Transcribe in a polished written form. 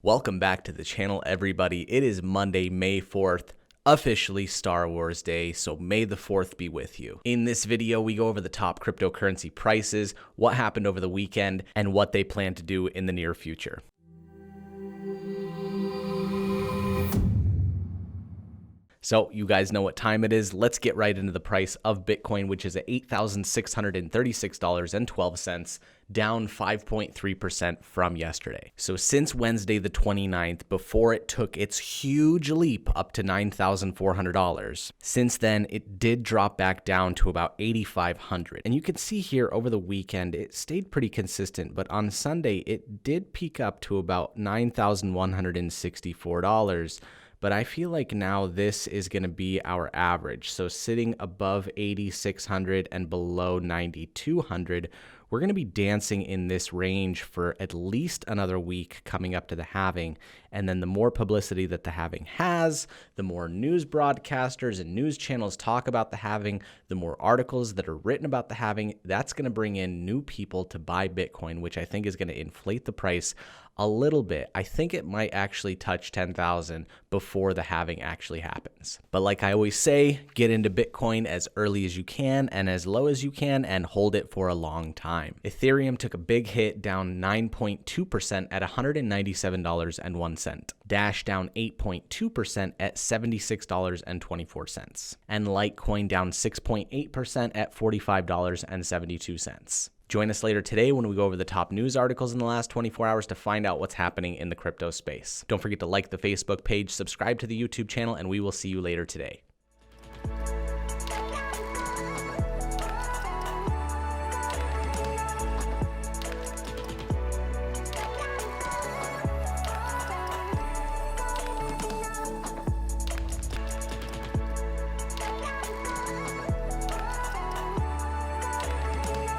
Welcome back to the channel, everybody. It is Monday, May 4th, officially Star Wars Day, so may the 4th be with you. In this video, we go over the top cryptocurrency prices, what happened over the weekend, and what they plan to do in the near future. So you guys know what time it is. Let's get right into the price of Bitcoin, which is at $8,636.12, down 5.3% from yesterday. So since Wednesday the 29th, before it took its huge leap up to $9,400, since then it did drop back down to about $8,500. And you can see here over the weekend, it stayed pretty consistent, but on Sunday it did peak up to about $9,164. But I feel like now this is going to be our average. So sitting above 8,600 and below 9,200, we're going to be dancing in this range for at least another week coming up to the halving. And then the more publicity that the halving has, the more news broadcasters and news channels talk about the halving, the more articles that are written about the halving, that's going to bring in new people to buy Bitcoin, which I think is going to inflate the price a little bit. I think it might actually touch 10,000 before the halving actually happens. But like I always say, get into Bitcoin as early as you can and as low as you can and hold it for a long time. Ethereum took a big hit, down 9.2% at $197.01. Dash down 8.2% at $76.24. And Litecoin down 6.8% at $45.72. Join us later today when we go over the top news articles in the last 24 hours to find out what's happening in the crypto space. Don't forget to like the Facebook page, subscribe to the YouTube channel, and we will see you later today.